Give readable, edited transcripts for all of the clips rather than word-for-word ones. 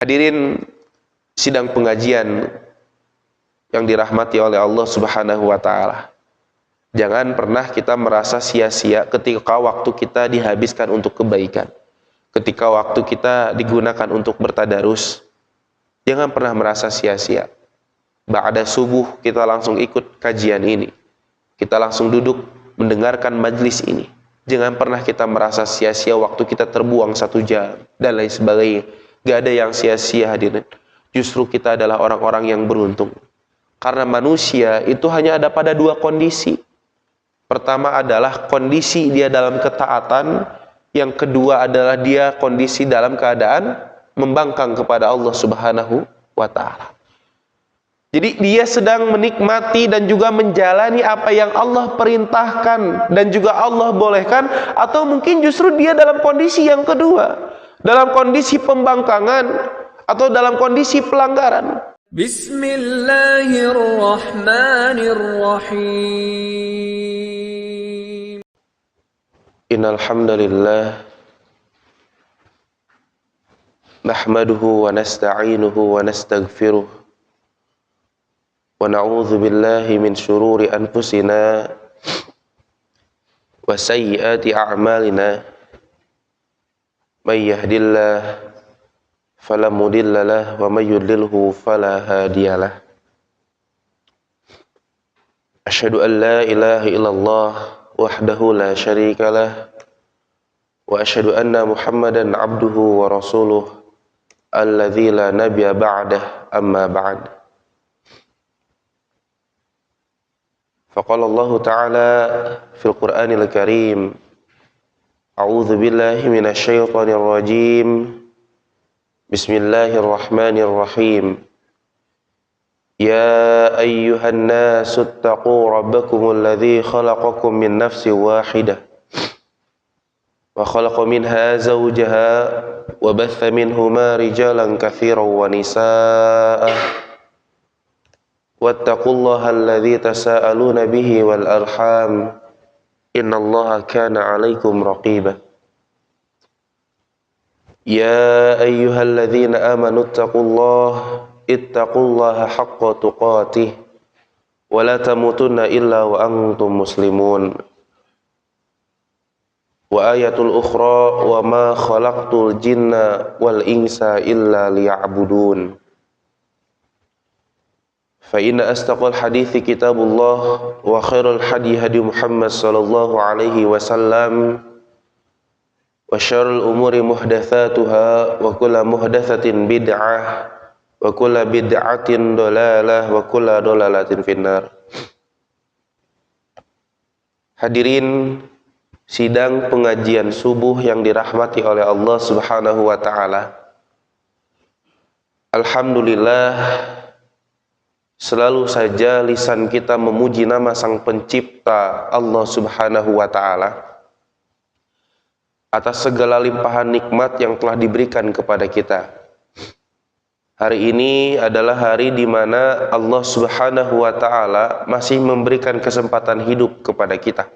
Hadirin sidang pengajian yang dirahmati oleh Allah Subhanahu wa taala. Jangan pernah kita merasa sia-sia ketika waktu kita dihabiskan untuk kebaikan. Ketika waktu kita digunakan untuk bertadarus, jangan pernah merasa sia-sia. Ba'da subuh kita langsung ikut kajian ini. Kita langsung duduk mendengarkan majlis ini. Jangan pernah kita merasa sia-sia waktu kita terbuang 1 jam dan lain sebagainya. Gak ada yang sia-sia, hadirin. Justru kita adalah orang-orang yang beruntung. Karena manusia itu hanya ada pada 2 kondisi. Pertama adalah kondisi dia dalam ketaatan. Yang kedua adalah dia kondisi dalam keadaan membangkang kepada Allah Subhanahu wa ta'ala. Jadi dia sedang menikmati dan juga menjalani apa yang Allah perintahkan dan juga Allah bolehkan. Atau mungkin justru dia dalam kondisi yang kedua, dalam kondisi pembangkangan atau dalam kondisi pelanggaran. Bismillahirrahmanirrahim. Innal hamdalillah nahmaduhu wa nasta'inuhu wa nastaghfiruh wa na'udzu billahi min syururi anfusina wa sayyiati a'malina. May yahdihillahu fala mudilla lahu wa may yudlilhu fala hadiyalah. Asyhadu an la ilaha illallah wahdahu la syarika lah wa asyhadu anna Muhammadan abduhu wa rasuluh alladzi la nabiyya ba'dah, amma ba'd. Faqala Allah ta'ala fil Qur'anil Karim, a'udzu billahi minasy syaithanir rajim. Bismillahirrahmanirrahim. Ya ayyuhan nasu ittaqu rabbakumul ladzi khalaqakum min nafsin wahidah wa khalaqa minha zawjaha wa batha minhuma rijalan katsiran wa nisaa'a wattaqullaha alladzi tasaaluna bihi wal arham innallaha kana 'alaikum raqiba. Ya ayyuhalladzina amanu ittaqullaha haqqa tuqatih wa la tamutunna illa wa antum muslimun. Wa ayatul ukhra wa ma khalaqtul jinna wal insa illa liya'budun. Fa inna astaqal hadithi kitabullah wa khairul hadi hadi Muhammad sallallahu alaihi wasallam wa syarrul umuri muhdatsatuha wa kullu muhdatsatin bid'ah wa kullu bid'atin dhalalah wa kullu dhalalatin finnar. Hadirin sidang pengajian subuh yang dirahmati oleh Allah Subhanahu wa taala. Alhamdulillah, selalu saja lisan kita memuji nama Sang Pencipta Allah Subhanahu wa taala atas segala limpahan nikmat yang telah diberikan kepada kita. Hari ini adalah hari di mana Allah Subhanahu wa taala masih memberikan kesempatan hidup kepada kita.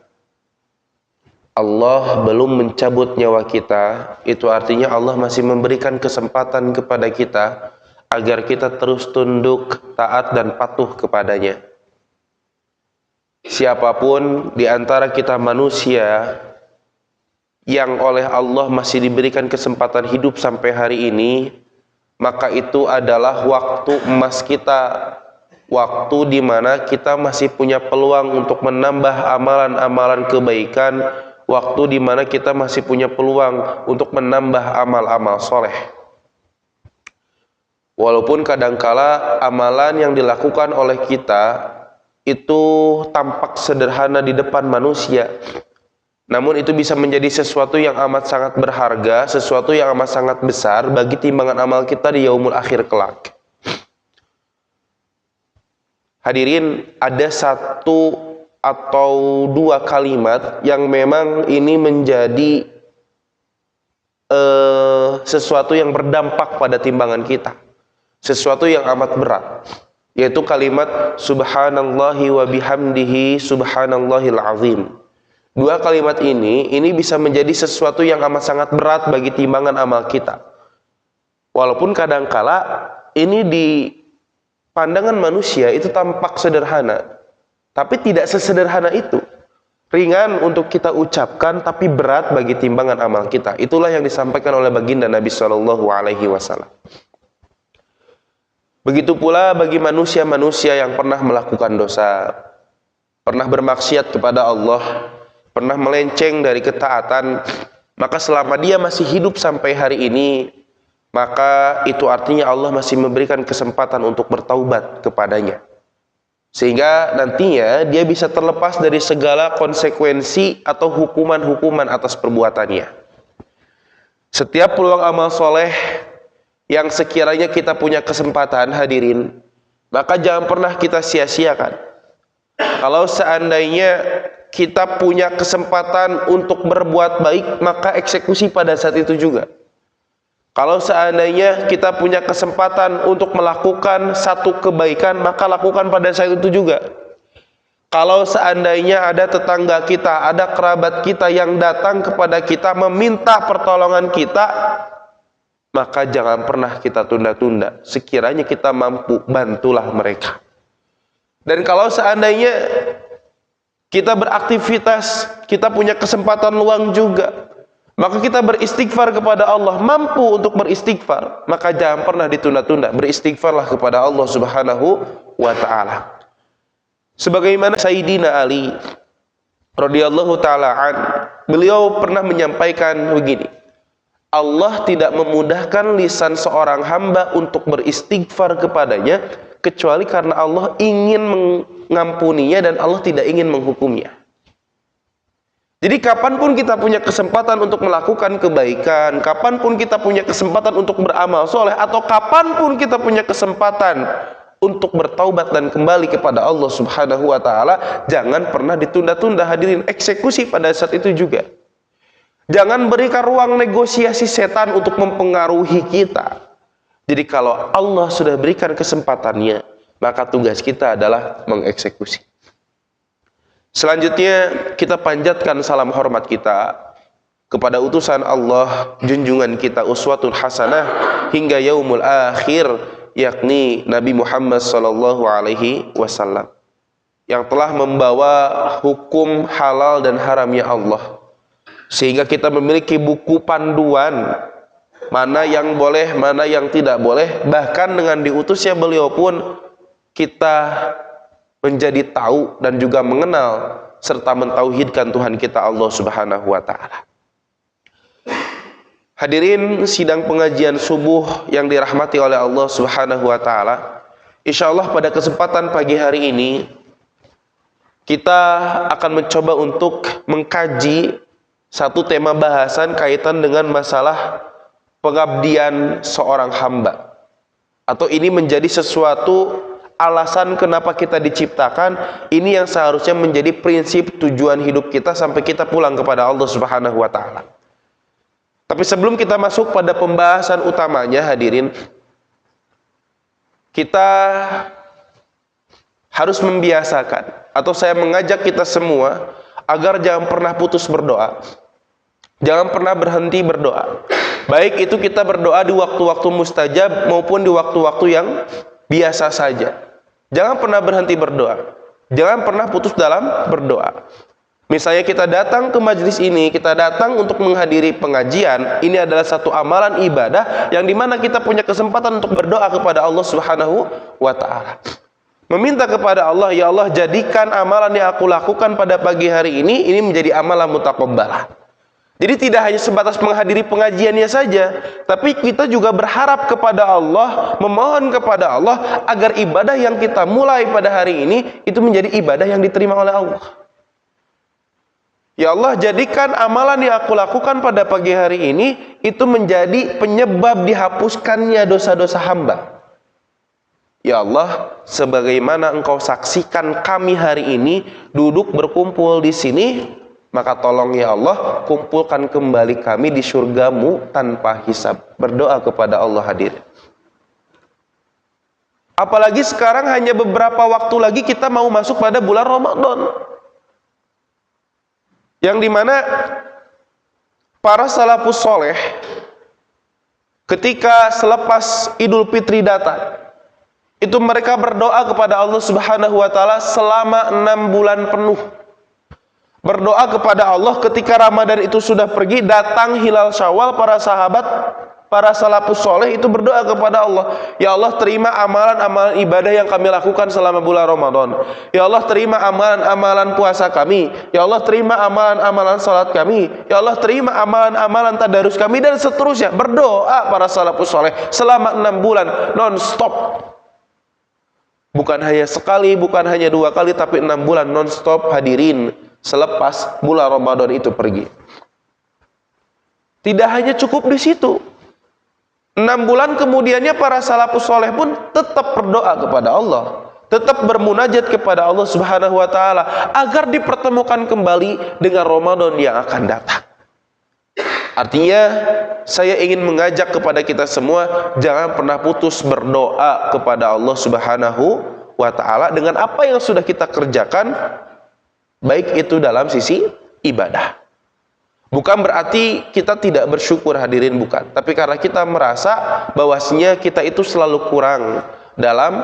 Allah belum mencabut nyawa kita, itu artinya Allah masih memberikan kesempatan kepada kita agar kita terus tunduk, taat dan patuh kepadanya. Siapapun di antara kita manusia yang oleh Allah masih diberikan kesempatan hidup sampai hari ini, maka itu adalah waktu emas kita, waktu di mana kita masih punya peluang untuk menambah amalan-amalan kebaikan, waktu di mana kita masih punya peluang untuk menambah amal-amal soleh. Walaupun kadangkala amalan yang dilakukan oleh kita itu tampak sederhana di depan manusia, namun itu bisa menjadi sesuatu yang amat sangat berharga, sesuatu yang amat sangat besar bagi timbangan amal kita di yaumul akhir kelak. Hadirin, ada 1 atau 2 kalimat yang memang ini menjadi sesuatu yang berdampak pada timbangan kita, sesuatu yang amat berat, yaitu kalimat subhanallahi wa bihamdihi subhanallahil azim. 2 kalimat ini bisa menjadi sesuatu yang amat sangat berat bagi timbangan amal kita. Walaupun kadangkala ini di pandangan manusia itu tampak sederhana, tapi tidak sesederhana itu. Ringan untuk kita ucapkan, tapi berat bagi timbangan amal kita. Itulah yang disampaikan oleh baginda Nabi Shallallahu Alaihi Wasallam. Begitu pula bagi manusia-manusia yang pernah melakukan dosa, pernah bermaksiat kepada Allah, pernah melenceng dari ketaatan, maka selama dia masih hidup sampai hari ini, maka itu artinya Allah masih memberikan kesempatan untuk bertaubat kepadanya. Sehingga nantinya dia bisa terlepas dari segala konsekuensi atau hukuman-hukuman atas perbuatannya. Setiap peluang amal soleh yang sekiranya kita punya kesempatan, hadirin, maka jangan pernah kita sia-siakan. Kalau seandainya kita punya kesempatan untuk berbuat baik, maka eksekusi pada saat itu juga. Kalau seandainya kita punya kesempatan untuk melakukan satu kebaikan, maka lakukan pada saat itu juga. Kalau seandainya ada tetangga kita, ada kerabat kita yang datang kepada kita meminta pertolongan kita, maka jangan pernah kita tunda-tunda. Sekiranya kita mampu, bantulah mereka. Dan kalau seandainya kita beraktivitas, kita punya kesempatan luang juga, maka kita beristighfar kepada Allah, mampu untuk beristighfar, maka jangan pernah ditunda-tunda. Beristighfarlah kepada Allah Subhanahu wa ta'ala. Sebagaimana Sayyidina Ali radhiyallahu ta'ala an, beliau pernah menyampaikan begini: Allah tidak memudahkan lisan seorang hamba untuk beristighfar kepadanya kecuali karena Allah ingin mengampuninya dan Allah tidak ingin menghukumnya. Jadi kapanpun kita punya kesempatan untuk melakukan kebaikan, kapanpun kita punya kesempatan untuk beramal soleh, atau kapanpun kita punya kesempatan untuk bertaubat dan kembali kepada Allah Subhanahu wa ta'ala, jangan pernah ditunda-tunda, hadirin. Eksekusi pada saat itu juga. Jangan berikan ruang negosiasi setan untuk mempengaruhi kita. Jadi kalau Allah sudah berikan kesempatannya, maka tugas kita adalah mengeksekusi. Selanjutnya kita panjatkan salam hormat kita kepada utusan Allah, junjungan kita, uswatun hasanah hingga yaumul akhir, yakni Nabi Muhammad sallallahu alaihi wasallam, yang telah membawa hukum halal dan haramnya Allah, sehingga kita memiliki buku panduan mana yang boleh, mana yang tidak boleh. Bahkan dengan diutusnya beliau pun kita menjadi tahu dan juga mengenal serta mentauhidkan Tuhan kita Allah Subhanahu wa ta'ala. Hadirin sidang pengajian subuh yang dirahmati oleh Allah Subhanahu wa ta'ala, insyaallah pada kesempatan pagi hari ini kita akan mencoba untuk mengkaji satu tema bahasan kaitan dengan masalah pengabdian seorang hamba. Atau ini menjadi sesuatu alasan kenapa kita diciptakan, ini yang seharusnya menjadi prinsip tujuan hidup kita sampai kita pulang kepada Allah Subhanahu wa ta'ala. Tapi sebelum kita masuk pada pembahasan utamanya, hadirin, kita harus membiasakan, atau saya mengajak kita semua agar jangan pernah putus berdoa. Jangan pernah berhenti berdoa. Baik itu kita berdoa di waktu-waktu mustajab maupun di waktu-waktu yang biasa saja. Jangan pernah berhenti berdoa. Jangan pernah putus dalam berdoa. Misalnya kita datang ke majelis ini, kita datang untuk menghadiri pengajian, ini adalah satu amalan ibadah yang dimana kita punya kesempatan untuk berdoa kepada Allah Subhanahu wa ta'ala. Meminta kepada Allah, ya Allah, jadikan amalan yang aku lakukan pada pagi hari ini menjadi amalan mutaqabbalah. Jadi tidak hanya sebatas menghadiri pengajiannya saja, tapi kita juga berharap kepada Allah, memohon kepada Allah agar ibadah yang kita mulai pada hari ini itu menjadi ibadah yang diterima oleh Allah. Ya Allah, jadikan amalan yang aku lakukan pada pagi hari ini itu menjadi penyebab dihapuskannya dosa-dosa hamba. Ya Allah, sebagaimana Engkau saksikan kami hari ini duduk berkumpul di sini, maka tolong ya Allah, kumpulkan kembali kami di surgamu tanpa hisab. Berdoa kepada Allah, hadirin. Apalagi sekarang hanya beberapa waktu lagi kita mau masuk pada bulan Ramadan, yang dimana para salafus soleh ketika selepas Idul Fitri datang, itu mereka berdoa kepada Allah Subhanahu wa taala selama 6 bulan penuh. Berdoa kepada Allah ketika Ramadan itu sudah pergi, datang hilal Syawal, para sahabat, para salafus soleh itu berdoa kepada Allah, ya Allah, terima amalan-amalan ibadah yang kami lakukan selama bulan Ramadan. Ya Allah, terima amalan-amalan puasa kami. Ya Allah, terima amalan-amalan salat kami. Ya Allah, terima amalan-amalan tadarus kami, dan seterusnya. Berdoa para salafus soleh selama 6 bulan non-stop. Bukan hanya sekali, bukan hanya 2 kali, tapi 6 bulan non-stop, hadirin, selepas bulan Ramadan itu pergi. Tidak hanya cukup di situ. 6 bulan kemudiannya para salafus soleh pun tetap berdoa kepada Allah, tetap bermunajat kepada Allah Subhanahu wa taala agar dipertemukan kembali dengan Ramadan yang akan datang. Artinya, saya ingin mengajak kepada kita semua, jangan pernah putus berdoa kepada Allah Subhanahu wa taala dengan apa yang sudah kita kerjakan, baik itu dalam sisi ibadah. Bukan berarti kita tidak bersyukur, hadirin, bukan. Tapi karena kita merasa bahwasanya kita itu selalu kurang dalam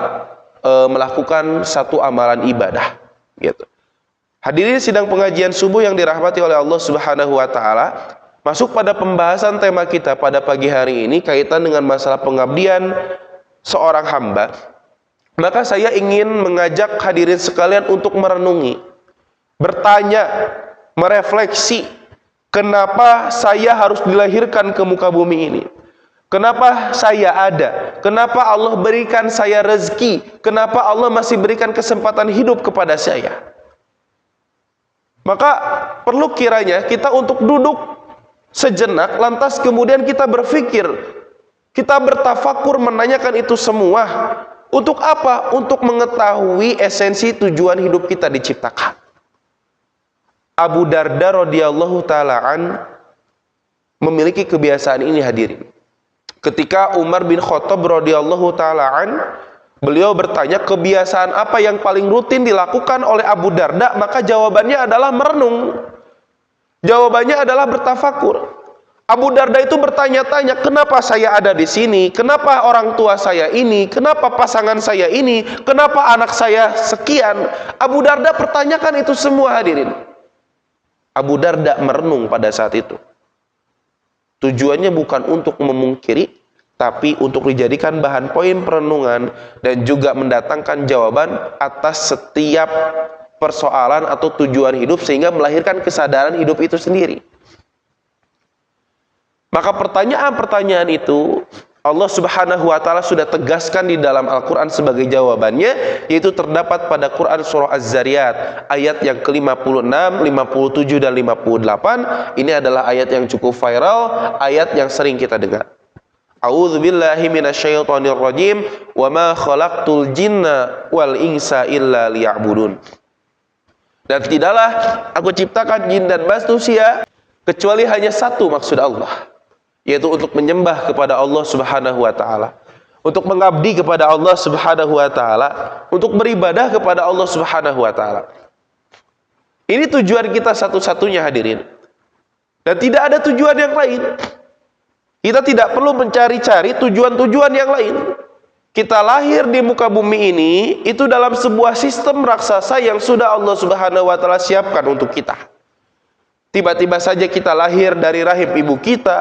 melakukan satu amalan ibadah, gitu. Hadirin sidang pengajian subuh yang dirahmati oleh Allah Subhanahu wa taala, masuk pada pembahasan tema kita pada pagi hari ini kaitan dengan masalah pengabdian seorang hamba. Maka saya ingin mengajak hadirin sekalian untuk merenungi, bertanya, merefleksi, kenapa saya harus dilahirkan ke muka bumi ini? Kenapa saya ada? Kenapa Allah berikan saya rezeki? Kenapa Allah masih berikan kesempatan hidup kepada saya? Maka perlu kiranya kita untuk duduk sejenak, lantas kemudian kita berpikir, kita bertafakur menanyakan itu semua. Untuk apa? Untuk mengetahui esensi tujuan hidup kita diciptakan. Abu Darda radhiyallahu taala an memiliki kebiasaan ini, hadirin. Ketika Umar bin Khattab radhiyallahu taala an, beliau bertanya kebiasaan apa yang paling rutin dilakukan oleh Abu Darda, maka jawabannya adalah merenung. Jawabannya adalah bertafakur. Abu Darda itu bertanya-tanya, kenapa saya ada di sini? Kenapa orang tua saya ini? Kenapa pasangan saya ini? Kenapa anak saya sekian? Abu Darda pertanyakan itu semua, hadirin. Abu Darda merenung pada saat itu. Tujuannya bukan untuk memungkiri, tapi untuk dijadikan bahan poin perenungan dan juga mendatangkan jawaban atas setiap persoalan atau tujuan hidup, sehingga melahirkan kesadaran hidup itu sendiri. Maka pertanyaan-pertanyaan itu Allah Subhanahu wa taala sudah tegaskan di dalam Al-Qur'an sebagai jawabannya, yaitu terdapat pada Quran surah Az-Zariyat ayat yang ke-56, 57 dan 58. Ini adalah ayat yang cukup viral, ayat yang sering kita dengar. A'udzubillahi minasyaitonirrajim, wa ma khalaqtul jinna wal insa illa liya'budun. Dan tidaklah aku ciptakan jin dan manusia kecuali hanya satu maksud Allah, yaitu untuk menyembah kepada Allah Subhanahu wa taala, untuk mengabdi kepada Allah Subhanahu wa taala, untuk beribadah kepada Allah Subhanahu wa taala. Ini tujuan kita satu-satunya, hadirin. Dan tidak ada tujuan yang lain. Kita tidak perlu mencari-cari tujuan-tujuan yang lain. Kita lahir di muka bumi ini itu dalam sebuah sistem raksasa yang sudah Allah Subhanahu wa taala siapkan untuk kita. Tiba-tiba saja kita lahir dari rahim ibu kita,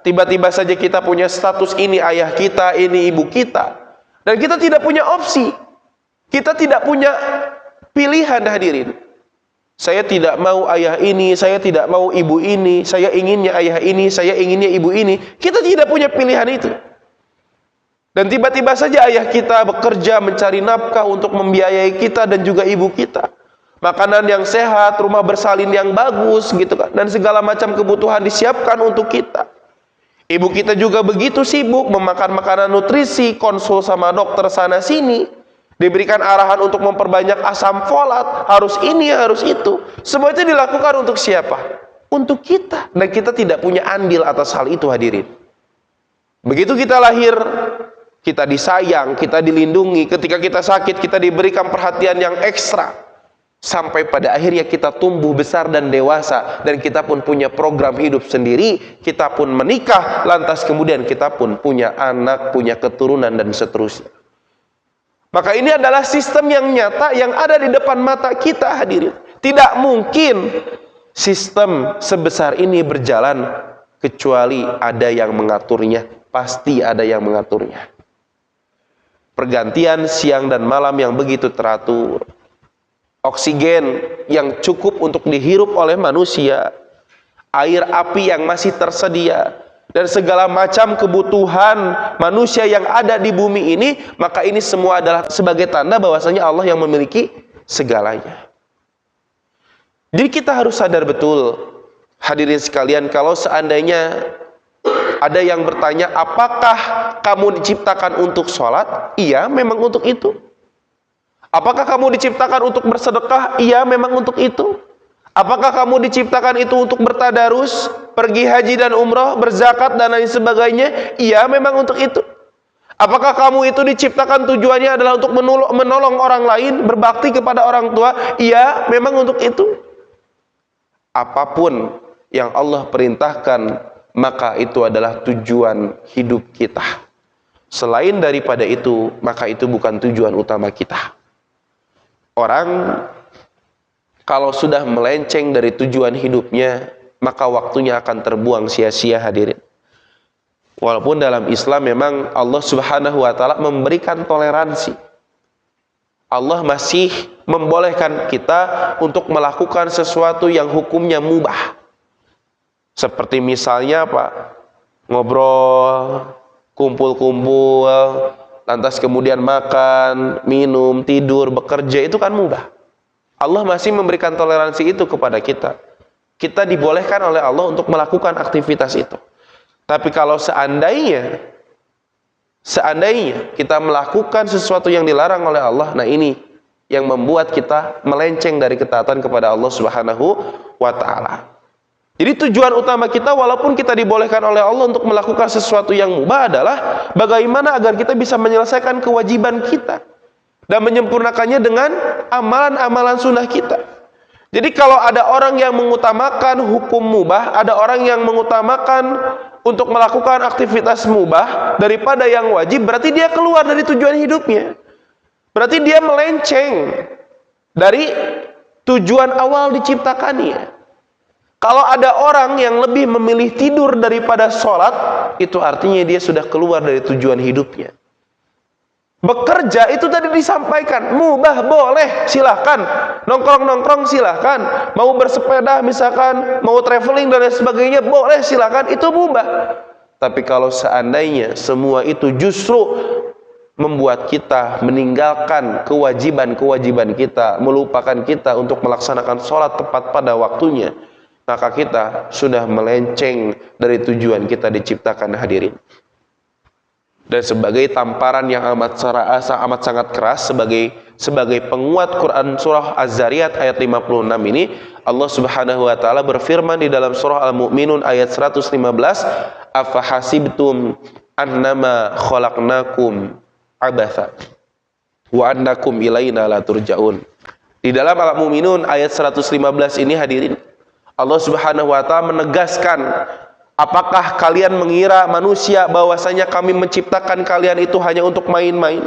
tiba-tiba saja kita punya status ini ayah kita, ini ibu kita. Dan kita tidak punya opsi. Kita tidak punya pilihan, hadirin. Saya tidak mau ayah ini, saya tidak mau ibu ini, saya inginnya ayah ini, saya inginnya ibu ini. Kita tidak punya pilihan itu. Dan tiba-tiba saja ayah kita bekerja mencari nafkah untuk membiayai kita dan juga ibu kita. Makanan yang sehat, rumah bersalin yang bagus, gitu kan, dan segala macam kebutuhan disiapkan untuk kita. Ibu kita juga begitu sibuk memakan makanan nutrisi, konsul sama dokter sana sini, diberikan arahan untuk memperbanyak asam folat, harus ini, harus itu. Semua itu dilakukan untuk siapa? Untuk kita. Dan kita tidak punya andil atas hal itu, hadirin. Begitu kita lahir, kita disayang, kita dilindungi. Ketika kita sakit, kita diberikan perhatian yang ekstra. sampai pada akhirnya kita tumbuh besar dan dewasa, dan kita pun punya program hidup sendiri, kita pun menikah, lantas kemudian kita pun punya anak, punya keturunan, dan seterusnya. Maka ini adalah sistem yang nyata yang ada di depan mata kita, hadirin. Tidak mungkin sistem sebesar ini berjalan kecuali ada yang mengaturnya. Pasti ada yang mengaturnya. Pergantian siang dan malam yang begitu teratur, oksigen yang cukup untuk dihirup oleh manusia, air api yang masih tersedia, dan segala macam kebutuhan manusia yang ada di bumi ini, maka ini semua adalah sebagai tanda bahwasanya Allah yang memiliki segalanya. Jadi kita harus sadar betul, hadirin sekalian, kalau seandainya ada yang bertanya, apakah kamu diciptakan untuk sholat? Iya, memang untuk itu. Apakah kamu diciptakan untuk bersedekah? Iya, memang untuk itu. Apakah kamu diciptakan itu untuk bertadarus, pergi haji dan umroh, berzakat dan lain sebagainya? Iya, memang untuk itu. Apakah kamu itu diciptakan tujuannya adalah untuk menolong orang lain, berbakti kepada orang tua? Iya, memang untuk itu. Apapun yang Allah perintahkan, maka itu adalah tujuan hidup kita. Selain daripada itu, maka itu bukan tujuan utama kita. Orang kalau sudah melenceng dari tujuan hidupnya, maka waktunya akan terbuang sia-sia, hadirin. Walaupun dalam Islam memang Allah Subhanahu wa taala memberikan toleransi. Allah masih membolehkan kita untuk melakukan sesuatu yang hukumnya mubah. Seperti misalnya apa? Ngobrol, kumpul-kumpul, lantas kemudian makan, minum, tidur, bekerja, itu kan mubah. Allah masih memberikan toleransi itu kepada kita. Kita dibolehkan oleh Allah untuk melakukan aktivitas itu. Tapi kalau seandainya kita melakukan sesuatu yang dilarang oleh Allah, nah ini yang membuat kita melenceng dari ketaatan kepada Allah Subhanahu wa taala. Jadi tujuan utama kita, walaupun kita dibolehkan oleh Allah untuk melakukan sesuatu yang mubah, adalah bagaimana agar kita bisa menyelesaikan kewajiban kita dan menyempurnakannya dengan amalan-amalan sunnah kita. Jadi kalau ada orang yang mengutamakan hukum mubah, ada orang yang mengutamakan untuk melakukan aktivitas mubah daripada yang wajib, berarti dia keluar dari tujuan hidupnya. Berarti dia melenceng dari tujuan awal diciptakannya. Kalau ada orang yang lebih memilih tidur daripada sholat, itu artinya dia sudah keluar dari tujuan hidupnya. Bekerja itu tadi disampaikan, mubah boleh, silahkan. Nongkrong-nongkrong silahkan. Mau bersepeda misalkan, mau traveling dan lain sebagainya, boleh, silahkan. Itu mubah. Tapi kalau seandainya semua itu justru membuat kita meninggalkan kewajiban-kewajiban kita, melupakan kita untuk melaksanakan sholat tepat pada waktunya, maka kita sudah melenceng dari tujuan kita diciptakan, hadirin. Dan sebagai tamparan yang amat sangat keras, sebagai penguat Quran surah Az-Zariyat ayat 56 ini, Allah Subhanahu wa taala berfirman di dalam surah Al-Mu'minun ayat 115, "Afahasibtum annama khalaqnakum abatha wa annakum ilaina la turja'un." Di dalam Al-Mu'minun ayat 115 ini, hadirin, Allah Subhanahu wa taala menegaskan, apakah kalian mengira manusia bahwasanya kami menciptakan kalian itu hanya untuk main-main?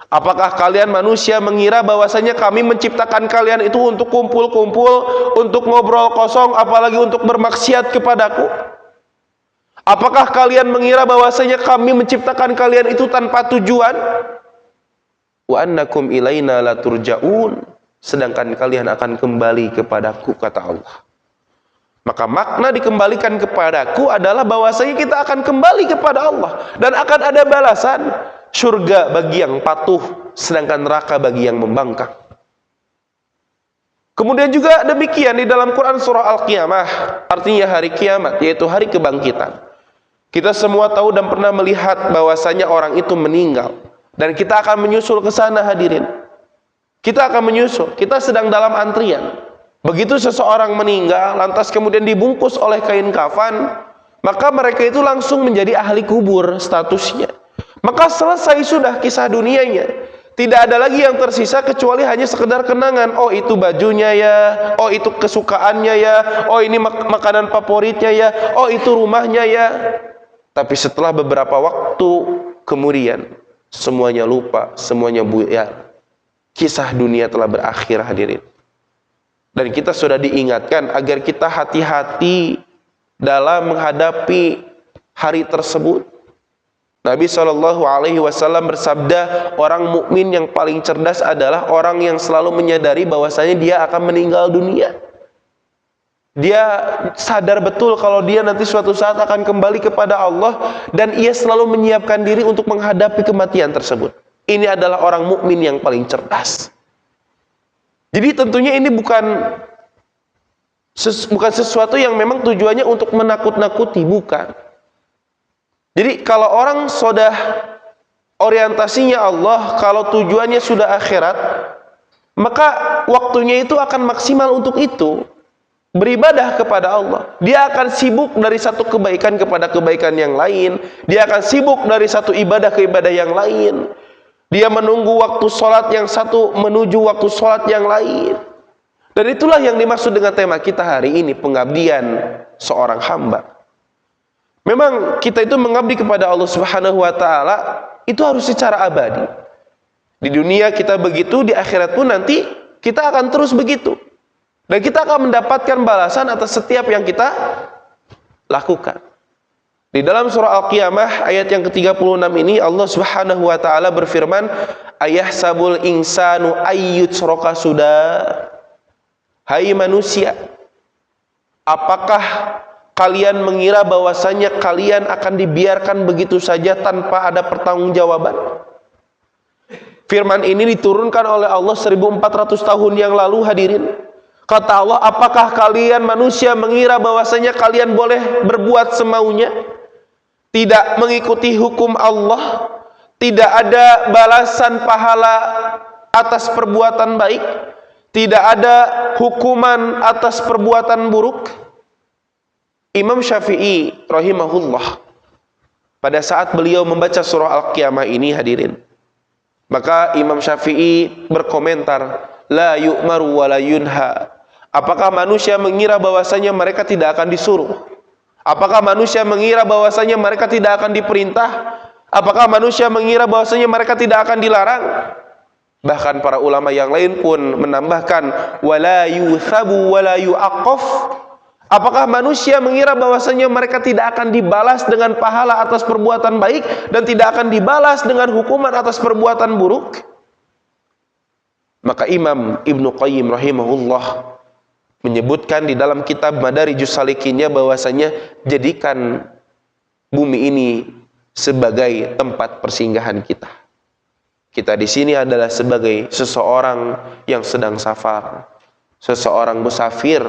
Apakah kalian manusia mengira bahwasanya kami menciptakan kalian itu untuk kumpul-kumpul, untuk ngobrol kosong, apalagi untuk bermaksiat kepadaku? Apakah kalian mengira bahwasanya kami menciptakan kalian itu tanpa tujuan? Wa annakum ilaina la turja'un, sedangkan kalian akan kembali kepadaku, kata Allah. Maka makna dikembalikan kepadaku adalah bahwasanya kita akan kembali kepada Allah dan akan ada balasan, surga bagi yang patuh, sedangkan neraka bagi yang membangkang. Kemudian juga demikian di dalam Quran surah Al-Qiyamah, artinya hari kiamat, yaitu hari kebangkitan. Kita semua tahu dan pernah melihat bahwasanya orang itu meninggal, dan kita akan menyusul ke sana, hadirin. Kita akan menyusul, kita sedang dalam antrian. Begitu seseorang meninggal, lantas kemudian dibungkus oleh kain kafan, maka mereka itu langsung menjadi ahli kubur statusnya. Maka selesai sudah kisah dunianya. Tidak ada lagi yang tersisa kecuali hanya sekedar kenangan. Oh, itu bajunya ya, oh itu kesukaannya ya, oh ini makanan favoritnya ya, oh itu rumahnya ya. Tapi setelah beberapa waktu kemudian semuanya lupa, semuanya buyar. Kisah dunia telah berakhir, hadirin. Dan kita sudah diingatkan agar kita hati-hati dalam menghadapi hari tersebut. Nabi SAW bersabda, orang mukmin yang paling cerdas adalah orang yang selalu menyadari bahwasanya dia akan meninggal dunia. Dia sadar betul kalau dia nanti suatu saat akan kembali kepada Allah, dan ia selalu menyiapkan diri untuk menghadapi kematian tersebut. Ini adalah orang mukmin yang paling cerdas. Jadi tentunya ini bukan sesuatu yang memang tujuannya untuk menakut-nakuti, bukan. Jadi kalau orang sudah orientasinya Allah, kalau tujuannya sudah akhirat, maka waktunya itu akan maksimal untuk itu, beribadah kepada Allah. Dia akan sibuk dari satu kebaikan kepada kebaikan yang lain. Dia akan sibuk dari satu ibadah ke ibadah yang lain. Dia menunggu waktu sholat yang satu menuju waktu sholat yang lain. Dan itulah yang dimaksud dengan tema kita hari ini, pengabdian seorang hamba. Memang kita itu mengabdi kepada Allah Subhanahu wa Ta'ala itu harus secara abadi. Di dunia kita begitu, di akhirat pun nanti kita akan terus begitu. Dan kita akan mendapatkan balasan atas setiap yang kita lakukan. Di dalam surah Al-Qiyamah ayat yang ke-36 ini Allah Subhanahu wa Ta'ala berfirman, ayahsabul insanu ayyutsraka sudah. Hai manusia, apakah kalian mengira bahwasanya kalian akan dibiarkan begitu saja tanpa ada pertanggungjawaban? Firman ini diturunkan oleh Allah 1400 tahun yang lalu, hadirin. Kata Allah, apakah kalian manusia mengira bahwasanya kalian boleh berbuat semaunya, tidak mengikuti hukum Allah, tidak ada balasan pahala atas perbuatan baik, tidak ada hukuman atas perbuatan buruk? Imam Syafi'i rahimahullah, pada saat beliau membaca surah Al-Qiyamah ini, hadirin, maka Imam Syafi'i berkomentar, la yu'maru wa la yunha. Apakah manusia mengira bahwasanya mereka tidak akan disuruh? Apakah manusia mengira bahwasanya mereka tidak akan diperintah? Apakah manusia mengira bahwasanya mereka tidak akan dilarang? Bahkan para ulama yang lain pun menambahkan, wala yuthabu wala yu'aqqaf. Apakah manusia mengira bahwasanya mereka tidak akan dibalas dengan pahala atas perbuatan baik dan tidak akan dibalas dengan hukuman atas perbuatan buruk? Maka Imam Ibnu Qayyim rahimahullah menyebutkan di dalam kitab Madarijus Salikinnya bahwasanya jadikan bumi ini sebagai tempat persinggahan kita. Kita di sini adalah sebagai seseorang yang sedang safar, seseorang musafir,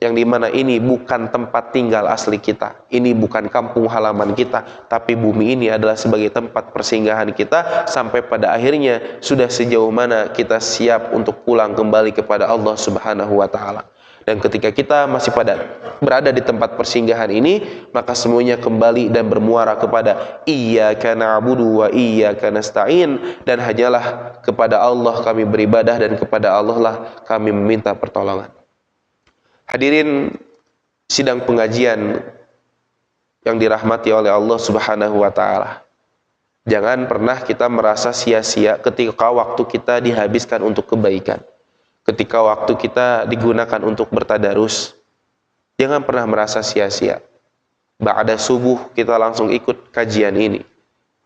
yang dimana ini bukan tempat tinggal asli kita, ini bukan kampung halaman kita, tapi bumi ini adalah sebagai tempat persinggahan kita sampai pada akhirnya sudah sejauh mana kita siap untuk pulang kembali kepada Allah Subhanahu wa Ta'ala. Dan ketika kita masih berada di tempat persinggahan ini, maka semuanya kembali dan bermuara kepada iyyaka na'budu wa iyyaka nasta'in, dan hanyalah kepada Allah kami beribadah dan kepada Allah lah kami meminta pertolongan. Hadirin sidang pengajian yang dirahmati oleh Allah Subhanahu wa Ta'ala, jangan pernah kita merasa sia-sia ketika waktu kita dihabiskan untuk kebaikan, ketika waktu kita digunakan untuk bertadarus. Jangan pernah merasa sia-sia. Ba'da subuh kita langsung ikut kajian ini,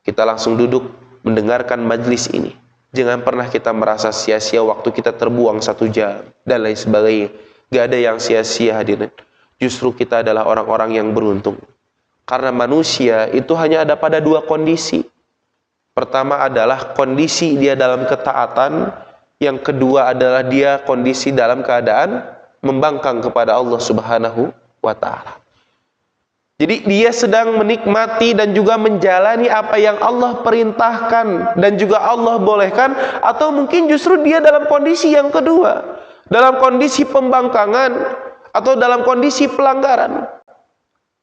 kita langsung duduk mendengarkan majlis ini. Jangan pernah kita merasa sia-sia waktu kita terbuang 1 jam dan lain sebagainya. Gak ada yang sia-sia, hadirin. Justru kita adalah orang-orang yang beruntung. Karena manusia itu hanya ada pada 2 kondisi. Pertama adalah kondisi dia dalam ketaatan. Yang kedua adalah dia kondisi dalam keadaan membangkang kepada Allah Subhanahu wa Ta'ala. Jadi dia sedang menikmati dan juga menjalani apa yang Allah perintahkan dan juga Allah bolehkan. Atau mungkin justru dia dalam kondisi yang kedua, dalam kondisi pembangkangan atau dalam kondisi pelanggaran.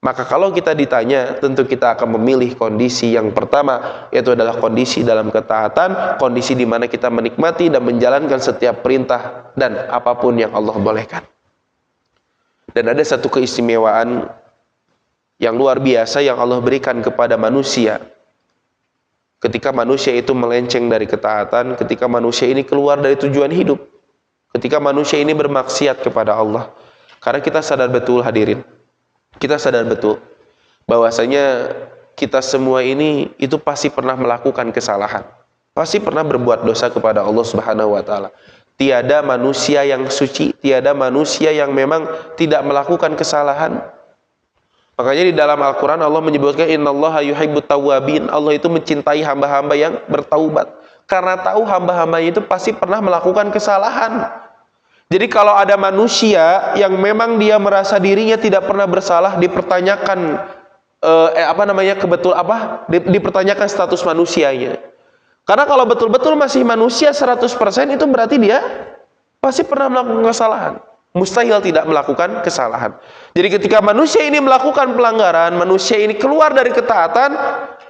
Maka kalau kita ditanya, tentu kita akan memilih kondisi yang pertama, yaitu adalah kondisi dalam ketaatan, kondisi di mana kita menikmati dan menjalankan setiap perintah dan apapun yang Allah bolehkan. Dan ada satu keistimewaan yang luar biasa yang Allah berikan kepada manusia. Ketika manusia itu melenceng dari ketaatan, ketika manusia ini keluar dari tujuan hidup, ketika manusia ini bermaksiat kepada Allah. Karena kita sadar betul hadirin, kita sadar betul bahwasanya kita semua ini itu pasti pernah melakukan kesalahan, pasti pernah berbuat dosa kepada Allah Subhanahu wa taala. Tiada manusia yang suci, tiada manusia yang memang tidak melakukan kesalahan. Makanya di dalam Al-Quran Allah menyebutkan innallaha yuhibbut tawwabin. Allah itu mencintai hamba-hamba yang bertaubat. Karena tahu hamba-hambanya itu pasti pernah melakukan kesalahan. Jadi kalau ada manusia yang memang dia merasa dirinya tidak pernah bersalah, dipertanyakan dipertanyakan status manusianya. Karena kalau betul-betul masih manusia 100% itu berarti dia pasti pernah melakukan kesalahan. Mustahil tidak melakukan kesalahan. Jadi ketika manusia ini melakukan pelanggaran, manusia ini keluar dari ketaatan,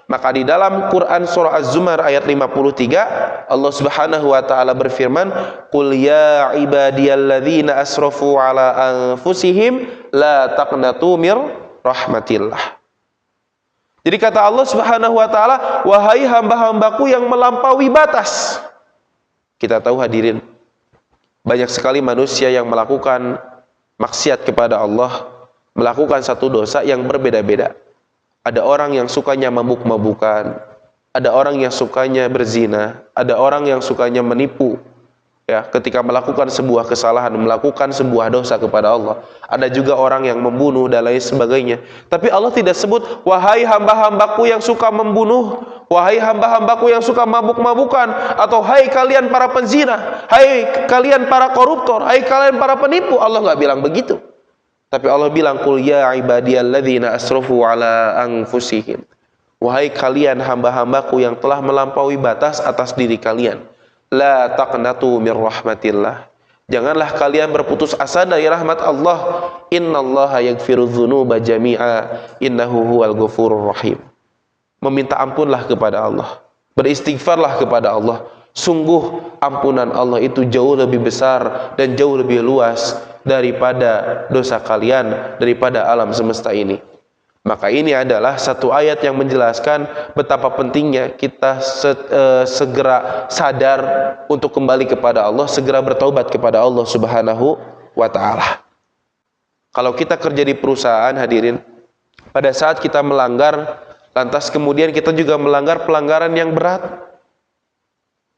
maka di dalam Quran surah Az-Zumar ayat 53 Allah Subhanahu wa taala berfirman, "Qul ya ibadiyalladzina asrafu ala anfusihim la taqnatu mir rahmatillah." Jadi kata Allah Subhanahu wa taala, "Wahai hamba-hambaku yang melampaui batas." Kita tahu hadirin, banyak sekali manusia yang melakukan maksiat kepada Allah, melakukan satu dosa yang berbeda-beda. Ada orang yang sukanya mabuk-mabukan, ada orang yang sukanya berzina, ada orang yang sukanya menipu. Ya, ketika melakukan sebuah kesalahan, melakukan sebuah dosa kepada Allah. Ada juga orang yang membunuh dan lain sebagainya. Tapi Allah tidak sebut, wahai hamba-hambaku yang suka membunuh, wahai hamba-hambaku yang suka mabuk-mabukan, atau hai kalian para penzina, hai kalian para koruptor, hai kalian para penipu. Allah nggak bilang begitu. Tapi Allah bilang, qul ya ibadiyalladzina asrafu ala anfusihim. Wahai kalian hamba-hambaku yang telah melampaui batas atas diri kalian. La taqnatu mir rahmatillah. Janganlah kalian berputus asa dari rahmat Allah. Innallaha yaghfiru dzunuba jami'a innahu huwal ghafurur rahim. Meminta ampunlah kepada Allah, beristighfarlah kepada Allah. Sungguh ampunan Allah itu jauh lebih besar dan jauh lebih luas daripada dosa kalian, daripada alam semesta ini. Maka ini adalah satu ayat yang menjelaskan betapa pentingnya kita segera sadar untuk kembali kepada Allah, segera bertaubat kepada Allah Subhanahu wa ta'ala. Kalau kita kerja di perusahaan hadirin, pada saat kita melanggar, lantas kemudian kita juga melanggar pelanggaran yang berat.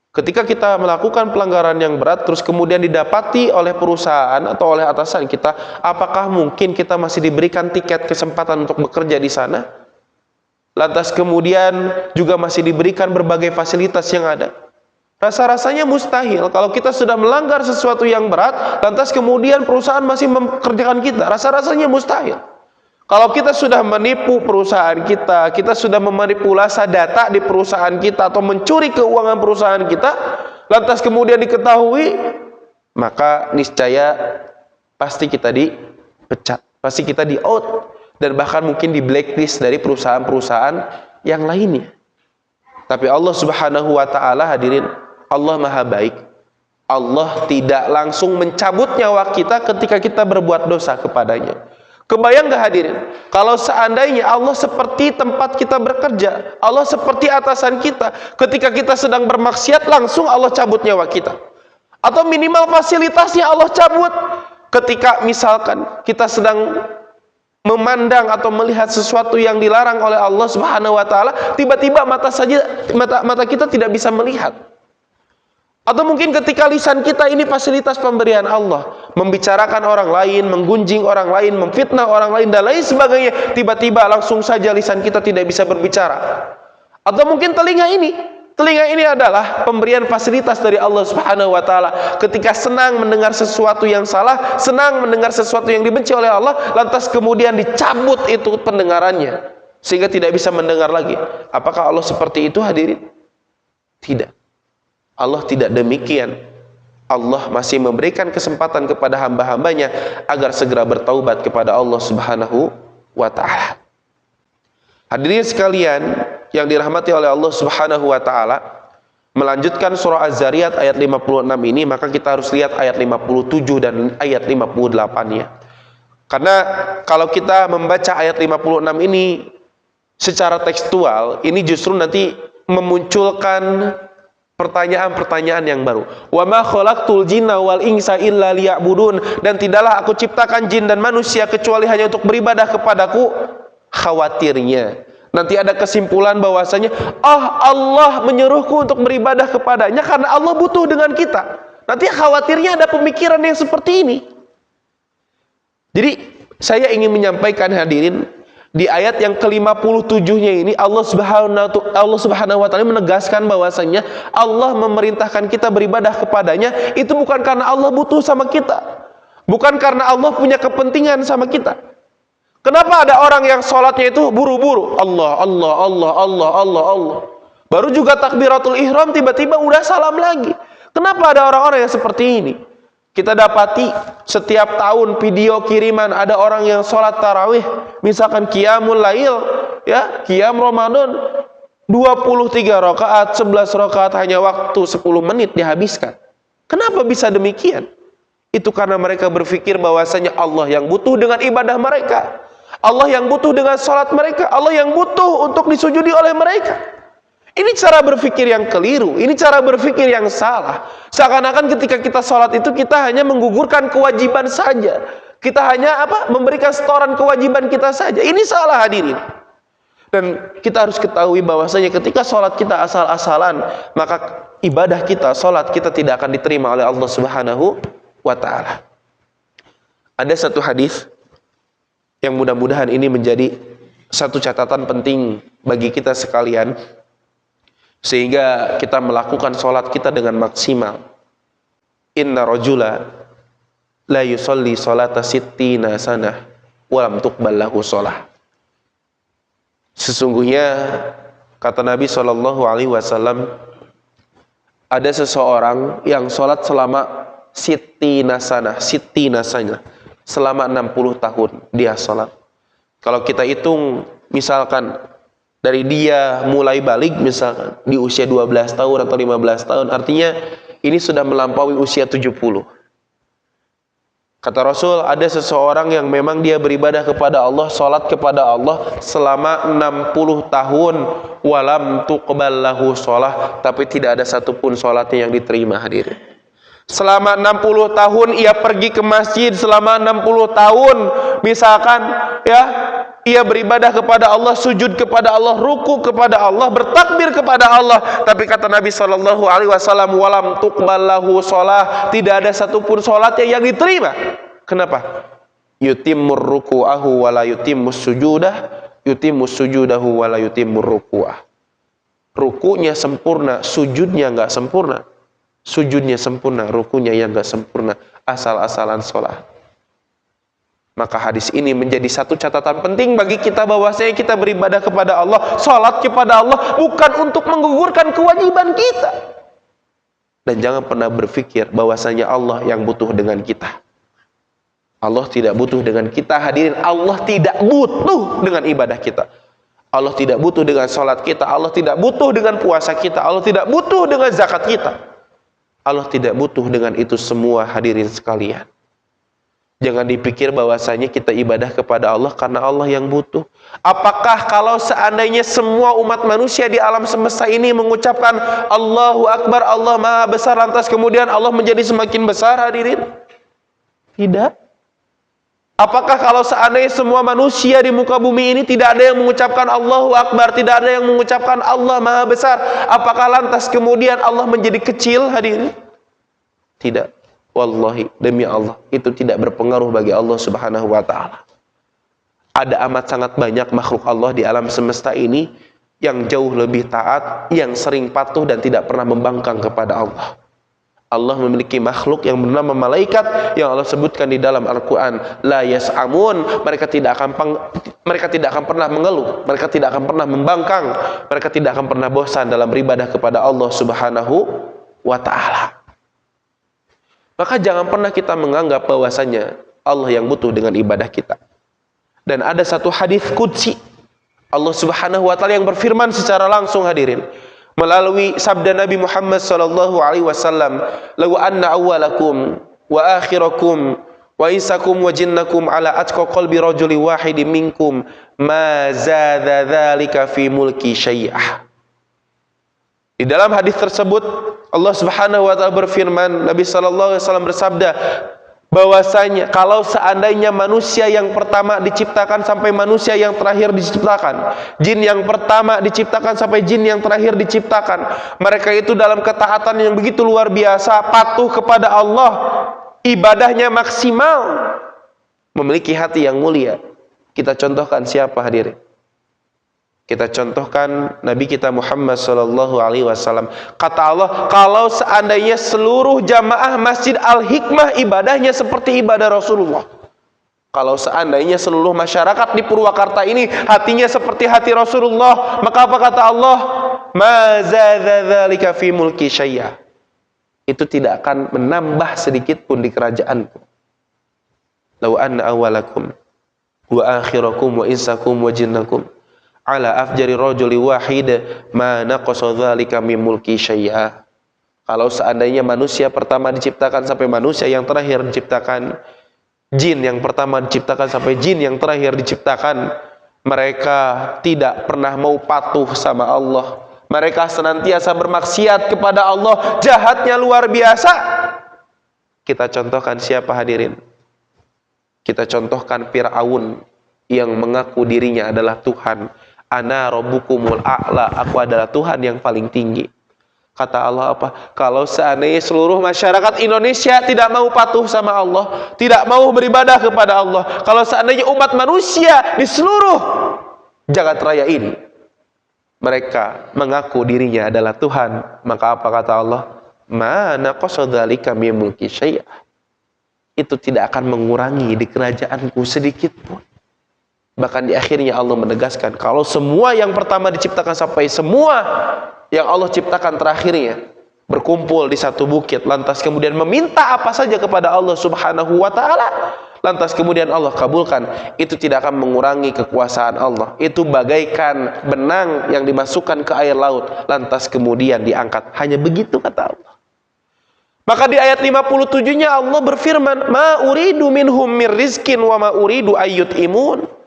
Ketika kita melakukan pelanggaran yang berat, terus kemudian didapati oleh perusahaan atau oleh atasan kita, apakah mungkin kita masih diberikan tiket kesempatan untuk bekerja di sana? Lantas kemudian juga masih diberikan berbagai fasilitas yang ada. Rasa-rasanya mustahil kalau kita sudah melanggar sesuatu yang berat, lantas kemudian perusahaan masih memkerjakan kita. Rasa-rasanya mustahil. Kalau kita sudah menipu perusahaan kita, kita sudah memanipulasi data di perusahaan kita atau mencuri keuangan perusahaan kita, lantas kemudian diketahui, maka niscaya pasti kita dipecat, pasti kita di-out, dan bahkan mungkin di blacklist dari perusahaan-perusahaan yang lainnya. Tapi Allah Subhanahu wa ta'ala hadirin, Allah maha baik. Allah tidak langsung mencabut nyawa kita ketika kita berbuat dosa kepadanya. Kebayang gak hadirin? Kalau seandainya Allah seperti tempat kita bekerja, Allah seperti atasan kita, ketika kita sedang bermaksiat langsung Allah cabut nyawa kita. Atau minimal fasilitasnya Allah cabut. Ketika misalkan kita sedang memandang atau melihat sesuatu yang dilarang oleh Allah Subhanahu wa ta'ala, tiba-tiba mata kita tidak bisa melihat. Atau mungkin ketika lisan kita ini fasilitas pemberian Allah, membicarakan orang lain, menggunjing orang lain, memfitnah orang lain dan lain sebagainya, tiba-tiba langsung saja lisan kita tidak bisa berbicara. Atau mungkin telinga ini adalah pemberian fasilitas dari Allah Subhanahu wa ta'ala. Ketika senang mendengar sesuatu yang salah, senang mendengar sesuatu yang dibenci oleh Allah, lantas kemudian dicabut itu pendengarannya sehingga tidak bisa mendengar lagi. Apakah Allah seperti itu hadirin? Tidak. Allah tidak demikian. Allah masih memberikan kesempatan kepada hamba-hambanya agar segera bertaubat kepada Allah Subhanahu wa ta'ala. Hadirin sekalian yang dirahmati oleh Allah Subhanahu wa ta'ala, melanjutkan surah Az-Zariyat ayat 56 ini, maka kita harus lihat ayat 57 dan ayat 58-nya. Karena kalau kita membaca ayat 56 ini secara tekstual, ini justru nanti memunculkan pertanyaan-pertanyaan yang baru. Wa ma khalaqtul jinna wal insa illa liya'budun, dan tidaklah aku ciptakan jin dan manusia kecuali hanya untuk beribadah kepadaku. Khawatirnya nanti ada kesimpulan bahwasanya Allah menyuruhku untuk beribadah kepadanya karena Allah butuh dengan kita. Nanti khawatirnya ada pemikiran yang seperti ini. Jadi saya ingin menyampaikan hadirin, di ayat yang ke-57-nya ini Allah Subhanahu wa ta'ala menegaskan bahwasanya Allah memerintahkan kita beribadah kepadanya itu bukan karena Allah butuh sama kita, bukan karena Allah punya kepentingan sama kita. Kenapa ada orang yang sholatnya itu buru-buru, Allah, Allah, Allah, Allah, Allah, Allah, baru juga takbiratul ihram tiba-tiba udah salam lagi? Kenapa ada orang-orang yang seperti ini? Kita dapati setiap tahun video kiriman ada orang yang sholat tarawih, misalkan qiyamul lail, ya, qiyam Ramadan, 23 rakaat, 11 rakaat hanya waktu 10 menit dihabiskan. Kenapa bisa demikian? Itu karena mereka berpikir bahwasanya Allah yang butuh dengan ibadah mereka, Allah yang butuh dengan sholat mereka, Allah yang butuh untuk disujudi oleh mereka. Ini cara berpikir yang keliru, ini cara berpikir yang salah. Seakan-akan ketika kita sholat itu kita hanya menggugurkan kewajiban saja, kita hanya memberikan setoran kewajiban kita saja. Ini salah hadirin. Dan kita harus ketahui bahwasanya ketika sholat kita asal-asalan, maka ibadah kita, sholat kita tidak akan diterima oleh Allah Subhanahu wa ta'ala. Ada satu hadis yang mudah-mudahan ini menjadi satu catatan penting bagi kita sekalian, sehingga kita melakukan sholat kita dengan maksimal. Inna rajula la yusalli sholata sittina sanah walam tuqbal lahu sholah. Sesungguhnya kata Nabi SAW, ada seseorang yang sholat selama sittina sanah, selama 60 tahun dia sholat. Kalau kita hitung misalkan dari dia mulai balik misalkan di usia 12 tahun atau 15 tahun, artinya ini sudah melampaui usia 70. Kata Rasul, ada seseorang yang memang dia beribadah kepada Allah, sholat kepada Allah selama 60 tahun, walam tuqbal lahu sholah, tapi tidak ada satupun sholatnya yang diterima hadirin. Selama 60 tahun ia pergi ke masjid, selama 60 tahun misalkan, ya, ia beribadah kepada Allah, sujud kepada Allah, ruku kepada Allah, bertakbir kepada Allah, tapi kata Nabi SAW, walam tuqbal lahu sholah, tidak ada satupun sholatnya yang diterima. Kenapa? Yutimmur ruku'ahu wala yutimmus sujudah, yutimmus sujudahu wala yutimmur ruku'ah. Rukunya sempurna, sujudnya enggak sempurna. Sujudnya sempurna, rukunya yang enggak sempurna, asal-asalan sholat. Maka hadis ini menjadi satu catatan penting bagi kita bahwasanya kita beribadah kepada Allah, sholat kepada Allah bukan untuk menggugurkan kewajiban kita. Dan jangan pernah berpikir bahwasanya Allah yang butuh dengan kita. Allah tidak butuh dengan kita hadirin. Allah tidak butuh dengan ibadah kita. Allah tidak butuh dengan sholat kita. Allah tidak butuh dengan puasa kita. Allah tidak butuh dengan zakat kita. Allah tidak butuh dengan itu semua hadirin sekalian. Jangan dipikir bahwasanya kita ibadah kepada Allah karena Allah yang butuh. Apakah kalau seandainya semua umat manusia di alam semesta ini mengucapkan Allahu Akbar, Allah Maha Besar, lantas kemudian Allah menjadi semakin besar hadirin? Tidak. Apakah kalau seandainya semua manusia di muka bumi ini tidak ada yang mengucapkan Allahu Akbar, tidak ada yang mengucapkan Allah Maha Besar, apakah lantas kemudian Allah menjadi kecil hadirin? Tidak. Wallahi, demi Allah, itu tidak berpengaruh bagi Allah Subhanahu wa ta'ala. Ada amat sangat banyak makhluk Allah di alam semesta ini yang jauh lebih taat, yang sering patuh dan tidak pernah membangkang kepada Allah. Allah memiliki makhluk yang bernama malaikat yang Allah sebutkan di dalam Al-Quran, la yas'amun, mereka tidak akan pernah mengeluh, mereka tidak akan pernah membangkang, mereka tidak akan pernah bosan dalam beribadah kepada Allah Subhanahu wa ta'ala. Maka jangan pernah kita menganggap bahwasanya Allah yang butuh dengan ibadah kita. Dan ada satu hadis qudsi Allah Subhanahu wa taala yang berfirman secara langsung hadirin melalui sabda Nabi Muhammad sallallahu alaihi wasallam, "Law anna awwalakum wa akhirakum wa insakum wa jinnakum ala atqa qalbi rajuli wahidin minkum ma zada dzalika fi mulki syai'ah." Di dalam hadis tersebut Allah Subhanahu wa taala berfirman, Nabi sallallahu alaihi wasallam bersabda bahwasanya kalau seandainya manusia yang pertama diciptakan sampai manusia yang terakhir diciptakan, jin yang pertama diciptakan sampai jin yang terakhir diciptakan, mereka itu dalam ketaatan yang begitu luar biasa, patuh kepada Allah, ibadahnya maksimal, memiliki hati yang mulia. Kita contohkan siapa hadirin? Kita contohkan Nabi kita Muhammad sallallahu alaihi wasallam. Kata Allah, kalau seandainya seluruh jamaah Masjid Al-Hikmah ibadahnya seperti ibadah Rasulullah. Kalau seandainya seluruh masyarakat di Purwakarta ini hatinya seperti hati Rasulullah, maka apa kata Allah? Ma zada dzalika fi mulki syai'a. Itu tidak akan menambah sedikit pun di kerajaanku. Law anna awwalakum wa akhirakum wa insakum wa jinnakum ala afjari rajuli wahid ma naqasa dzalika min mulki syai'a. Kalau seandainya manusia pertama diciptakan sampai manusia yang terakhir diciptakan, jin yang pertama diciptakan sampai jin yang terakhir diciptakan, mereka tidak pernah mau patuh sama Allah. Mereka senantiasa bermaksiat kepada Allah, jahatnya luar biasa. Kita contohkan siapa hadirin? Kita contohkan Fir'aun yang mengaku dirinya adalah Tuhan. Ana rabbukumul a'la, aku adalah Tuhan yang paling tinggi. Kata Allah apa? Kalau seandainya seluruh masyarakat Indonesia tidak mau patuh sama Allah, tidak mau beribadah kepada Allah, kalau seandainya umat manusia di seluruh jagat raya ini mereka mengaku dirinya adalah Tuhan, maka apa kata Allah? Ma naqasa dzalika min mulki syai'ah. Itu tidak akan mengurangi di kerajaanku sedikit pun. Bahkan di akhirnya Allah menegaskan, kalau semua yang pertama diciptakan sampai semua yang Allah ciptakan terakhirnya berkumpul di satu bukit, lantas kemudian meminta apa saja kepada Allah Subhanahu wa taala, lantas kemudian Allah kabulkan, itu tidak akan mengurangi kekuasaan Allah. Itu bagaikan benang yang dimasukkan ke air laut, lantas kemudian diangkat. Hanya begitu kata Allah. Maka di ayat 57-nya Allah berfirman, "Ma uridu minhum mir rizkin wa ma uridu ayyut'imun."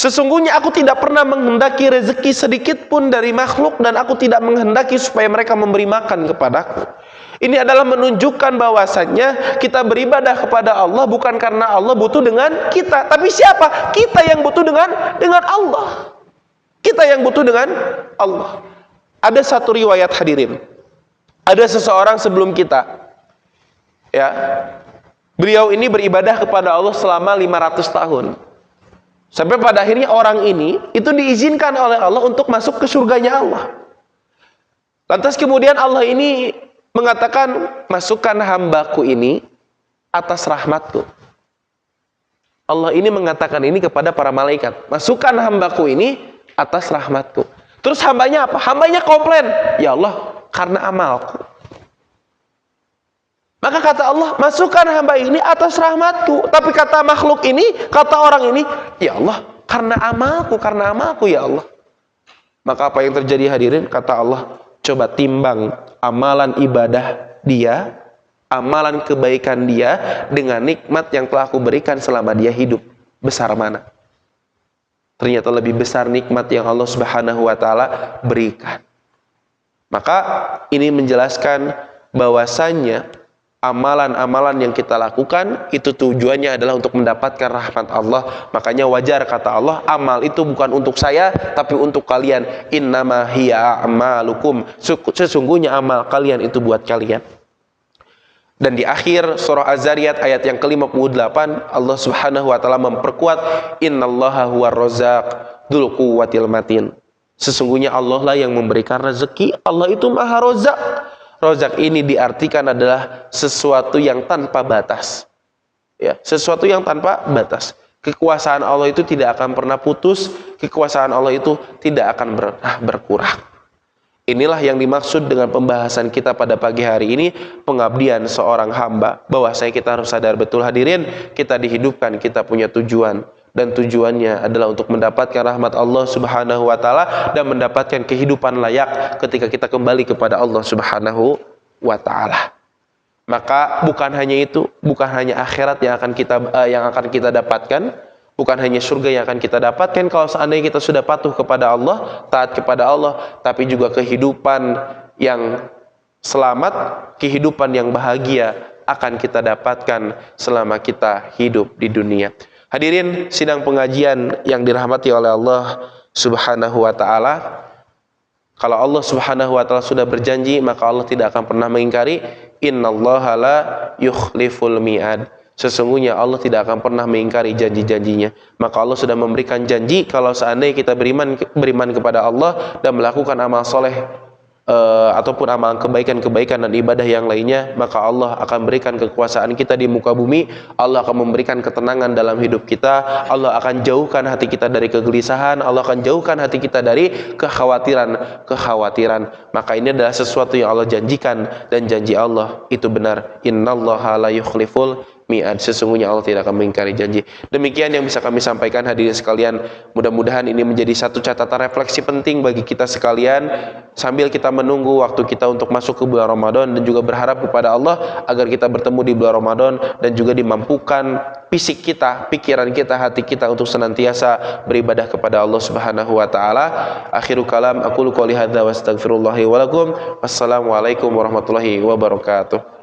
Sesungguhnya aku tidak pernah menghendaki rezeki sedikit pun dari makhluk, dan aku tidak menghendaki supaya mereka memberi makan kepadaku. Ini adalah menunjukkan bahwasannya kita beribadah kepada Allah bukan karena Allah butuh dengan kita, tapi siapa? Kita yang butuh dengan Allah. Kita yang butuh dengan Allah. Ada satu riwayat hadirin. Ada seseorang sebelum kita, ya, beliau ini beribadah kepada Allah selama 500 tahun. Sampai pada akhirnya orang ini itu diizinkan oleh Allah untuk masuk ke surganya Allah. Lantas kemudian Allah ini mengatakan, masukkan hambaku ini atas rahmatku. Allah ini mengatakan ini kepada para malaikat, masukkan hambaku ini atas rahmatku. Terus hambanya apa? Hambanya komplain, ya Allah, karena amalku. Maka kata Allah, masukkan hamba ini atas rahmatku. Tapi kata makhluk ini, kata orang ini, ya Allah, karena amalku ya Allah. Maka apa yang terjadi hadirin? Kata Allah, coba timbang amalan ibadah dia, amalan kebaikan dia dengan nikmat yang telah aku berikan selama dia hidup. Besar mana? Ternyata lebih besar nikmat yang Allah Subhanahu wa taala berikan. Maka ini menjelaskan bahwasannya amalan-amalan yang kita lakukan itu tujuannya adalah untuk mendapatkan rahmat Allah. Makanya wajar kata Allah, amal itu bukan untuk saya tapi untuk kalian. Innama hiya a'malukum, sesungguhnya amal kalian itu buat kalian. Dan di akhir surah Az-Zariyat ayat yang ke-58 Allah Subhanahu wa taala memperkuat, innallaha huwar razzaq dzul quwwatil matin. Sesungguhnya Allah lah yang memberikan rezeki, Allah itu Maha Razzaq. Rozak ini diartikan adalah sesuatu yang tanpa batas. Ya, sesuatu yang tanpa batas. Kekuasaan Allah itu tidak akan pernah putus, kekuasaan Allah itu tidak akan berkurang. Inilah yang dimaksud dengan pembahasan kita pada pagi hari ini, pengabdian seorang hamba. Bahwasanya kita harus sadar betul hadirin, kita dihidupkan, kita punya tujuan. dan tujuannya adalah untuk mendapatkan rahmat Allah Subhanahu wa taala dan mendapatkan kehidupan layak ketika kita kembali kepada Allah Subhanahu wa taala. Maka bukan hanya itu, bukan hanya akhirat yang akan kita dapatkan, bukan hanya surga yang akan kita dapatkan kalau seandainya kita sudah patuh kepada Allah, taat kepada Allah, tapi juga kehidupan yang selamat, kehidupan yang bahagia akan kita dapatkan selama kita hidup di dunia. Hadirin sidang pengajian yang dirahmati oleh Allah Subhanahu wa taala. Kalau Allah Subhanahu wa taala sudah berjanji, maka Allah tidak akan pernah mengingkari. Innallaha la yukhliful mi'ad. Sesungguhnya Allah tidak akan pernah mengingkari janji-janjinya. Maka Allah sudah memberikan janji kalau seandainya kita beriman kepada Allah dan melakukan amal soleh ataupun amalan kebaikan-kebaikan dan ibadah yang lainnya, maka Allah akan berikan kekuasaan kita di muka bumi. Allah akan memberikan ketenangan dalam hidup kita. Allah akan jauhkan hati kita dari kegelisahan. Allah akan jauhkan hati kita dari kekhawatiran. Maka ini adalah sesuatu yang Allah janjikan, dan janji Allah itu benar. Innallaha la yukhliful mi'ad. Sesungguhnya Allah tidak akan mengingkari janji. Demikian yang bisa kami sampaikan, hadirin sekalian. Mudah-mudahan ini menjadi satu catatan refleksi penting bagi kita sekalian sambil kita menunggu waktu kita untuk masuk ke bulan Ramadan, dan juga berharap kepada Allah agar kita bertemu di bulan Ramadan dan juga dimampukan fisik kita, pikiran kita, hati kita untuk senantiasa beribadah kepada Allah Subhanahu wa taala. Akhiru kalam, aqulu qouli hadza wa astaghfirullahi wa lakum. Wassalamualaikum warahmatullahi wabarakatuh.